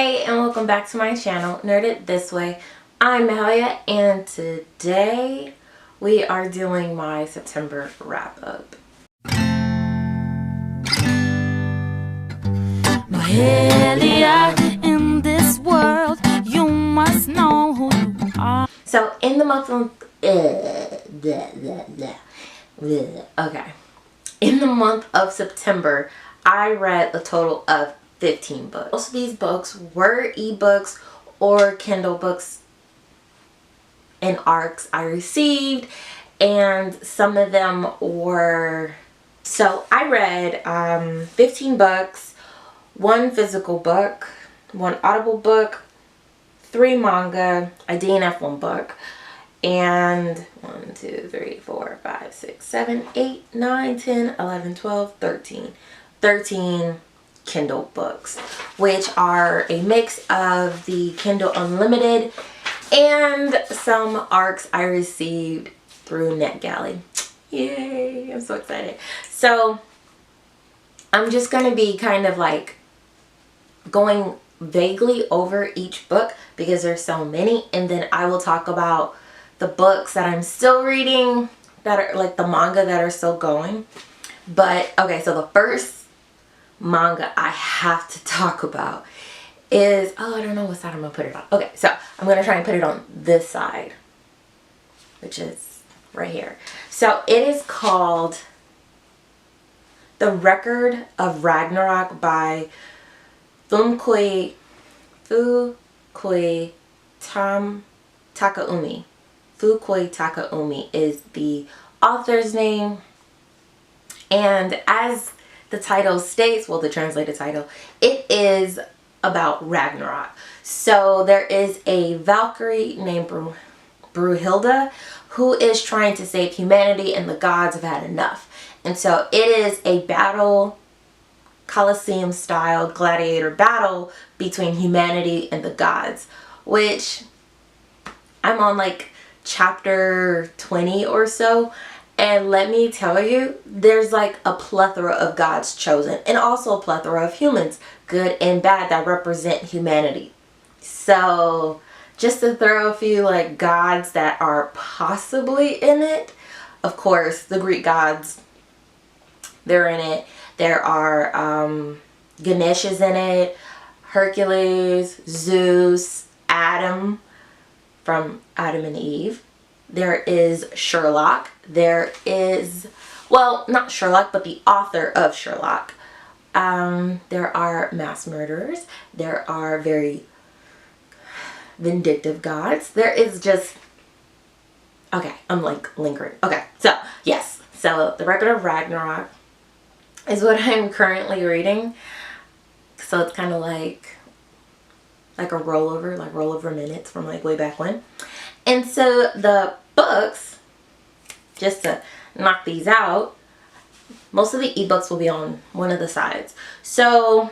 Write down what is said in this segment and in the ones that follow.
Hey, and welcome back to my channel, Nerd It This Way. I'm Mahalia, and today we are doing my September wrap-up. Mahalia, in this world, you must know who you are. So, in the month of... Okay. In the month of September, I read a total of 15 books. Most of these books were ebooks or Kindle books and ARCs I received, and some of them were... So I read 15 books, 1 physical book, 1 audible book, 3 manga, I DNF 1 book, and 1, 2, 3, 4, 5, 6, 7, 8, 9, 10, 11, 12, 13 Kindle books, which are a mix of the Kindle Unlimited and some ARCs I received through NetGalley. Yay, I'm so excited. So I'm just going to be kind of like going vaguely over each book because there's so many, and then I will talk about the books that I'm still reading that are like the manga that are still going. But okay, so the first manga I have to talk about is, oh, I don't know what side I'm gonna put it on. Okay, so I'm gonna try and put it on this side, which is right here. So it is called The Record of Ragnarok by Fukui Takaumi. Fukui Takaumi is the author's name, and as the title states, well, the translated title, it is about Ragnarok. So there is a Valkyrie named Brunhilde who is trying to save humanity, and the gods have had enough. And so it is a battle, Colosseum style gladiator battle between humanity and the gods, which I'm on like chapter 20 or so. And let me tell you, there's like a plethora of gods chosen, and also a plethora of humans, good and bad, that represent humanity. So just to throw a few like gods that are possibly in it, of course, the Greek gods, they're in it. There are Ganesh is in it, Hercules, Zeus, Adam from Adam and Eve. There is Sherlock. There is, well, not Sherlock, but the author of Sherlock. There are mass murderers. There are very vindictive gods. There is just, okay, I'm like lingering. Okay, so yes. So The Record of Ragnarok is what I'm currently reading. So it's kind of like a rollover, like rollover minutes from like way back when. And so the books, just to knock these out, most of the ebooks will be on one of the sides. So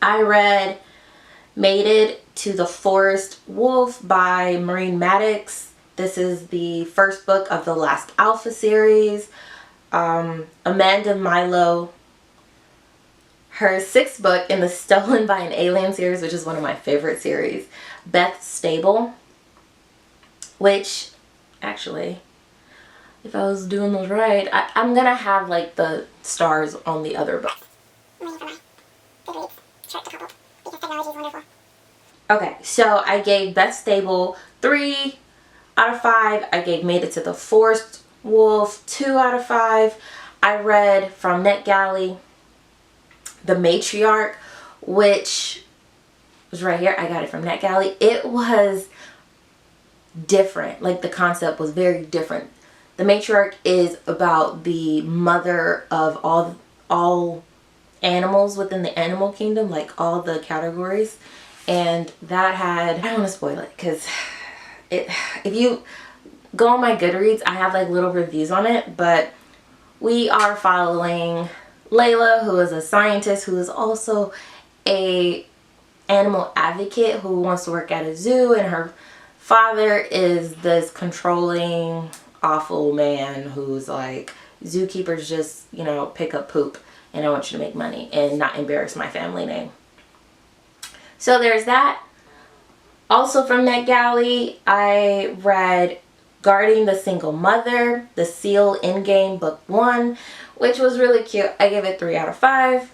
I read Mated to the Forest Wolf by Maddix. This is the first book of the Last Alpha series. Amanda Milo, her 6th book in the Stolen by an Alien series, which is one of my favorite series. Beth Stable, which actually, if I was doing those right, I'm gonna have like the stars on the other book. Okay, so I gave Beth Stable 3 out of 5. I gave Made It to the Forest Wolf 2 out of 5. I read from NetGalley The Matriarch, which was right here. I got it from NetGalley. It was different. Like the concept was very different. The Matriarch is about the mother of all animals within the animal kingdom, like all the categories. And that had, I don't want to spoil it because if you go on my Goodreads, I have like little reviews on it, but we are following Layla, who is a scientist who is also a animal advocate who wants to work at a zoo, and her father is this controlling, awful man who's like, zookeepers just, you know, pick up poop and I want you to make money and not embarrass my family name. So there's that. Also from NetGalley, I read Guarding the Single Mother, The Seal Endgame Book 1, which was really cute. I gave it 3 out of 5.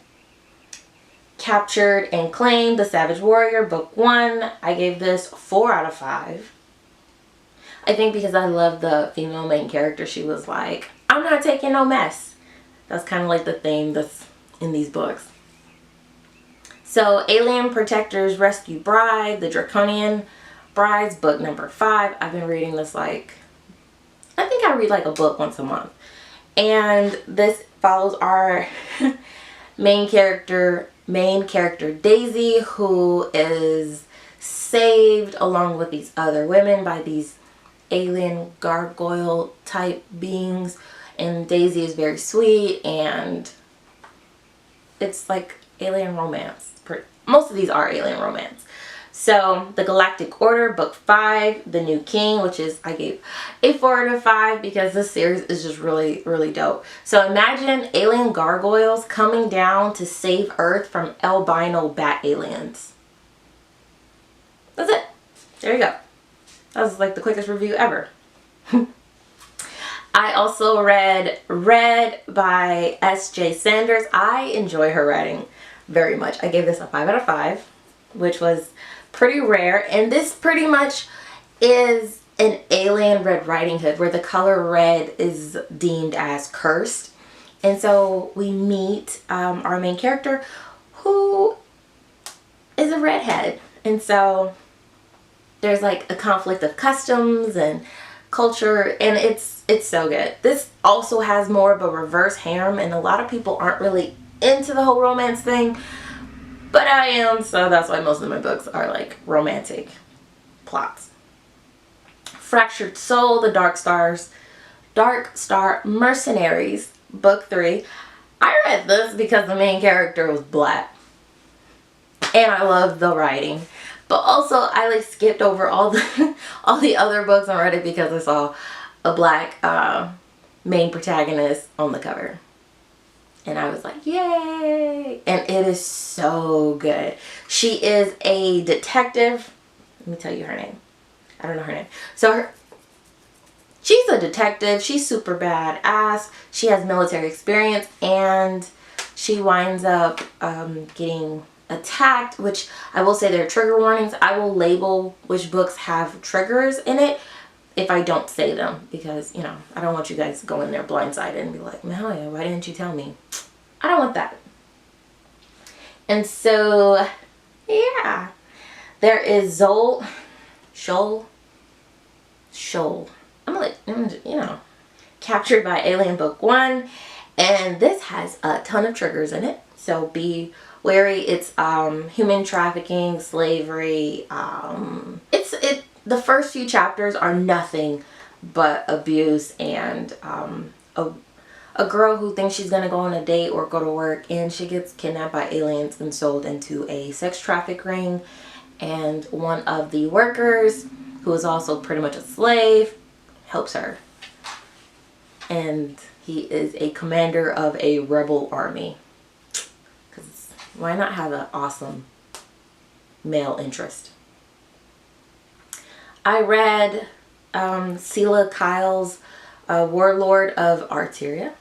Captured and Claimed, The Savage Warrior Book 1. I gave this 4 out of 5. I think because I love the female main character. She was like, I'm not taking no mess. That's kind of like the theme that's in these books. So Alien Protector's Rescue Bride, The Draconian Brides, book number 5. I've been reading this like, I think I read like a book once a month. And this follows our main character Daisy, who is saved along with these other women by these alien gargoyle type beings. And Daisy is very sweet, and it's like alien romance. Most of these are alien romance. So The Galactic Order, book 5, The New King, which is, I gave a 4 out of 5 because this series is just really, really dope. So imagine alien gargoyles coming down to save Earth from albino bat aliens. That's it. There you go. That was like the quickest review ever. I also read Red by S.J. Sanders. I enjoy her writing very much. I gave this a 5 out of 5, which was pretty rare. And this pretty much is an alien Red Riding Hood, where the color red is deemed as cursed. And so we meet our main character, who is a redhead. And so there's like a conflict of customs and culture, and it's so good. This also has more of a reverse harem, and a lot of people aren't really into the whole romance thing, but I am, so that's why most of my books are like romantic plots. Fractured Soul, The Dark Star Mercenaries, book 3. I read this because the main character was black, and I love the writing. But also, I like skipped over all the other books and read it because I saw a black main protagonist on the cover. And I was like, yay! And it is so good. She is a detective. Let me tell you her name. I don't know her name. So she's a detective. She's super badass. She has military experience, and she winds up getting attacked, which I will say there are trigger warnings. I will label which books have triggers in it if I don't say them, because, you know, I don't want you guys to go in there blindsided and be like, Mahalia, why didn't you tell me? I don't want that. And so, yeah. There is Shoal. I'm like, you know, Captured by Alien book 1. And this has a ton of triggers in it. So be wary. It's human trafficking, slavery. The first few chapters are nothing but abuse and a girl who thinks she's gonna go on a date or go to work, and she gets kidnapped by aliens and sold into a sex traffic ring. And one of the workers, who is also pretty much a slave, helps her. And he is a commander of a rebel army. Because why not have an awesome male interest? I read Celia Kyle's Warlord of Arteria,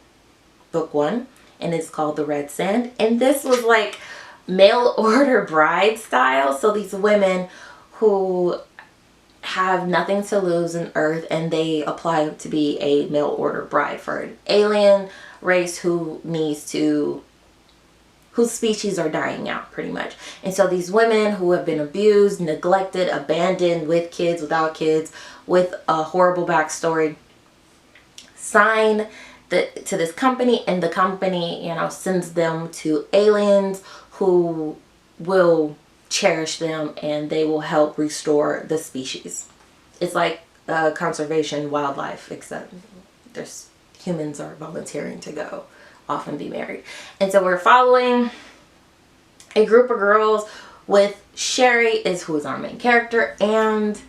book 1, and it's called The Red Sand. And this was like mail order bride style. So these women who have nothing to lose in Earth, and they apply to be a mail order bride for an alien race whose species are dying out pretty much. And so these women who have been abused, neglected, abandoned, with kids, without kids, with a horrible backstory, sign to this company, and the company, you know, sends them to aliens who will cherish them, and they will help restore the species. It's like conservation wildlife, except there's humans are volunteering to go off and be married. And so we're following a group of girls with Sherry who is our main character, and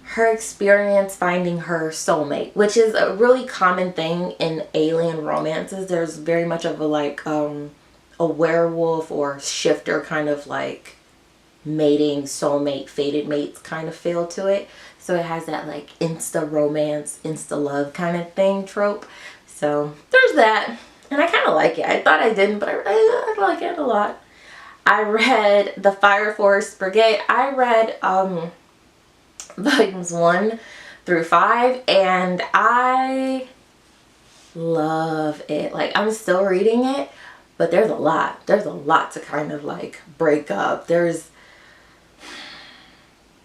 her experience finding her soulmate, which is a really common thing in alien romances. There's very much of a like a werewolf or shifter kind of like mating, soulmate, fated mates kind of feel to it. So it has that like insta romance, insta love kind of thing trope. So there's that. And I kind of like it. I thought I didn't, but I like it a lot. I read the Fire Force Brigade. I read volumes 1 through 5, and I love it. Like, I'm still reading it, but there's a lot to kind of like break up. There's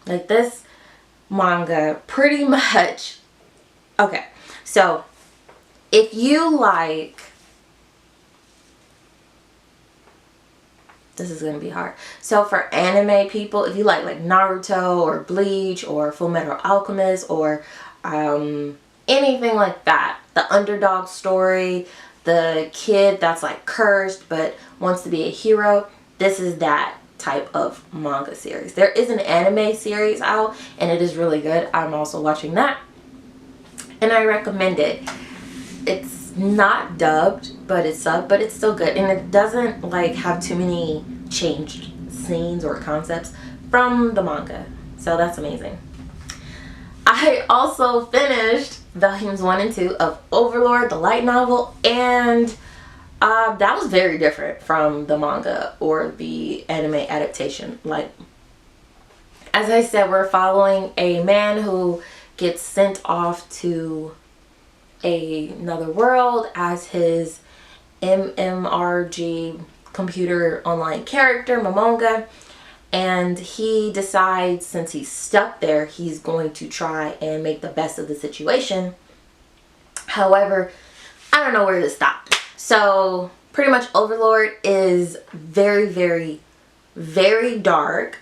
like this manga pretty much, okay, so if you like, this is gonna be hard. So for anime people, if you like Naruto or Bleach or Fullmetal Alchemist or anything like that, the underdog story, the kid that's like cursed but wants to be a hero, this is that type of manga series. There is an anime series out and it is really good. I'm also watching that and I recommend it. It's not dubbed, but it's subbed, but it's still good, and it doesn't like have too many changed scenes or concepts from the manga, so that's amazing. I also finished volumes 1 and 2 of Overlord, the light novel, and that was very different from the manga or the anime adaptation. Like, as I said, we're following a man who gets sent off to another world as his MMRG computer online character, Momonga, and he decides, since he's stuck there, he's going to try and make the best of the situation. However, I don't know where to stop. So pretty much Overlord is very, very, very dark.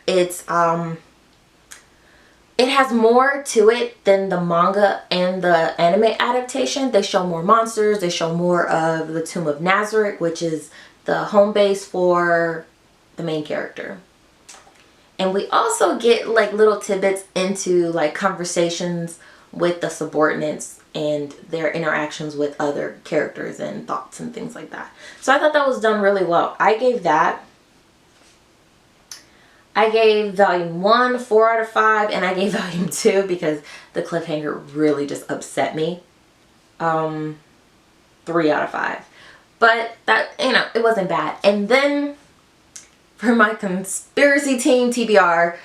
It has more to it than the manga and the anime adaptation. They show more monsters. They show more of the Tomb of Nazareth, which is the home base for the main character. And we also get like little tidbits into like conversations with the subordinates and their interactions with other characters and thoughts and things like that. So I thought that was done really well. I gave volume 1 4 out of 5, and I gave volume 2 because the cliffhanger really just upset me, 3 out of 5. But that, you know, it wasn't bad. And then for my conspiracy team TBR,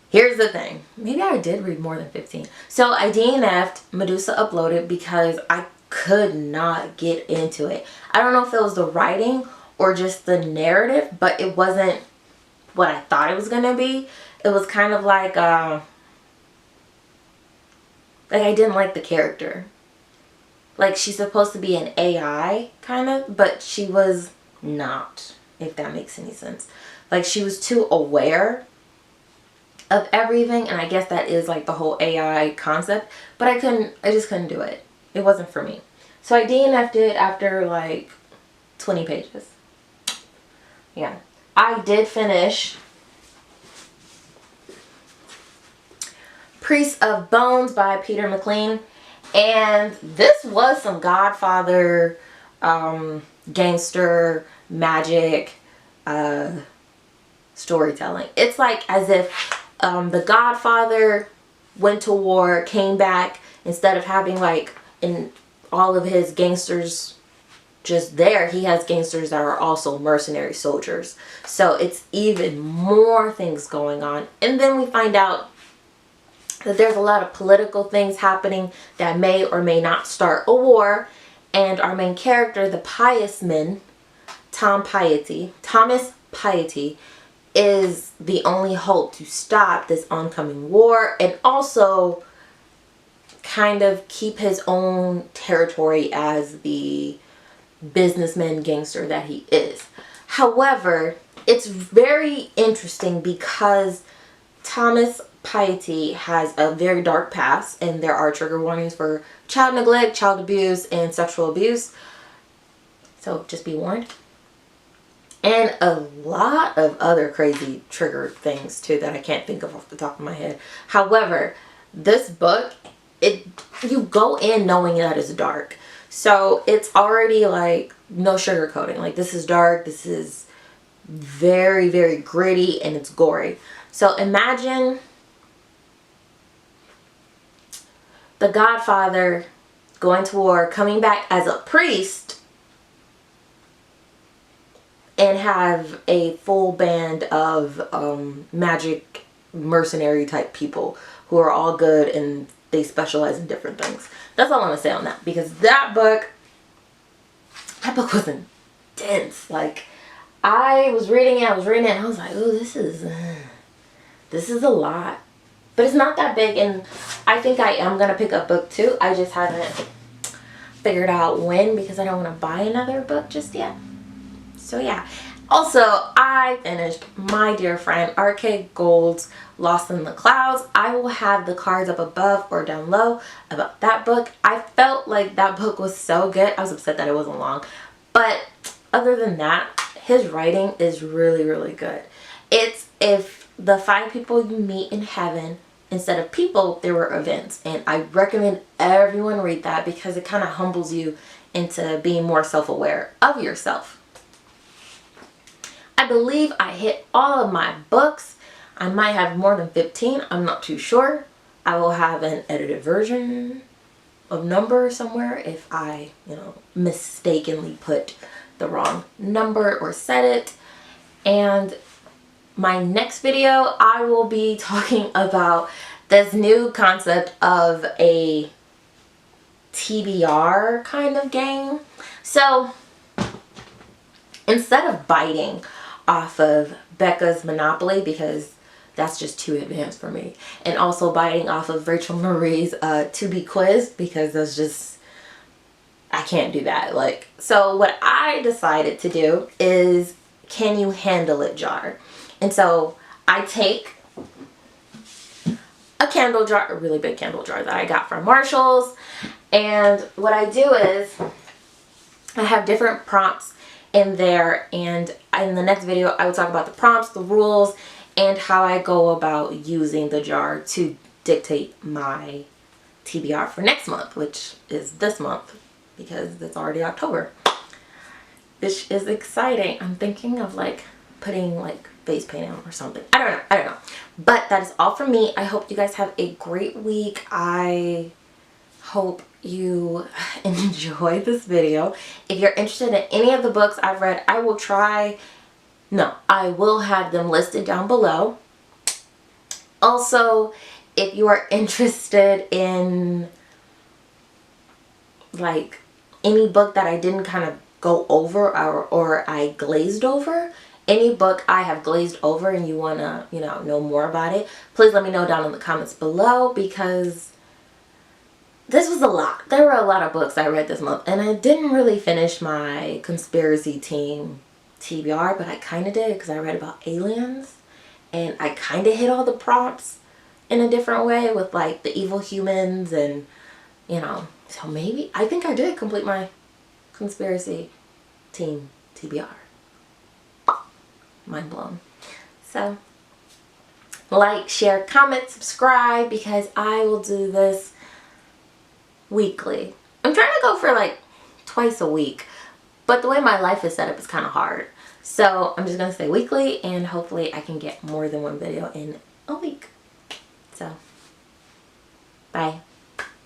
here's the thing. Maybe I did read more than 15. So I DNF'd Medusa Uploaded because I could not get into it. I don't know if it was the writing or just the narrative, but it wasn't what I thought it was gonna be. It was kind of like I didn't like the character. Like, she's supposed to be an AI kind of, but she was not, if that makes any sense. Like, she was too aware of everything, and I guess that is like the whole AI concept, but I just couldn't do it. It wasn't for me. So I DNF'd it after like 20 pages. Yeah. I did finish Priest of Bones by Peter McLean, and this was some Godfather, gangster, magic, storytelling. It's like as if the Godfather went to war, came back, instead of having like in all of his gangsters just there, he has gangsters that are also mercenary soldiers. So it's even more things going on. And then we find out that there's a lot of political things happening that may or may not start a war. And our main character, the Pious Man, Thomas Piety, is the only hope to stop this oncoming war and also kind of keep his own territory as the businessman gangster that he is. However, it's very interesting because Thomas Piety has a very dark past, and there are trigger warnings for child neglect, child abuse, and sexual abuse. So just be warned. And a lot of other crazy trigger things too that I can't think of off the top of my head. However, this book, you go in knowing that it's dark. So it's already like no sugarcoating. Like, this is dark, this is very, very gritty and it's gory. So imagine the Godfather going to war, coming back as a priest, and have a full band of magic mercenary type people who are all good and they specialize in different things. That's all I'm gonna say on that, because that book was intense. Like, I was reading it, and I was like, oh, this is a lot. But it's not that big, and I think I am gonna pick up book 2. I just haven't figured out when, because I don't want to buy another book just yet. So yeah. Also, I finished my dear friend R.K.Gold's Lost in the Clouds. I will have the cards up above or down low about that book. I felt like that book was so good. I was upset that it wasn't long. But other than that, his writing is really, really good. It's if the 5 people you meet in heaven, instead of people, there were events. And I recommend everyone read that, because it kind of humbles you into being more self-aware of yourself. I believe I hit all of my books. I might have more than 15. I'm not too sure. I will have an edited version of number somewhere if I, mistakenly put the wrong number or said it. And my next video, I will be talking about this new concept of a TBR kind of game. So instead of biting off of Becca's Monopoly, because that's just too advanced for me, and also biting off of Rachel Marie's To Be Quiz, because that's just, I can't do that. Like, so what I decided to do is Can You Handle It jar. And so I take a candle jar, a really big candle jar that I got from Marshall's, and what I do is I have different prompts in there, and in the next video I will talk about the prompts, the rules, and how I go about using the jar to dictate my TBR for next month, which is this month, because it's already October, which is exciting. I'm thinking of like putting like face paint on or something. I don't know. But that is all from me. I hope you guys have a great week. I hope you enjoyed this video. If you're interested in any of the books I've read, I will have them listed down below. Also, if you are interested in like any book that I didn't kind of go over or I glazed over, any book I have glazed over and you want to, know more about it, please let me know down in the comments below, because this was a lot. There were a lot of books I read this month, and I didn't really finish my conspiracy team TBR, but I kind of did, because I read about aliens, and I kind of hit all the prompts in a different way with like the evil humans, and so maybe I think I did complete my conspiracy team TBR. Mind blown. So like, share, comment, subscribe, because I will do this weekly. I'm trying to go for like twice a week, but the way my life is set up is kind of hard. So I'm just going to say weekly, and hopefully I can get more than one video in a week. So, bye.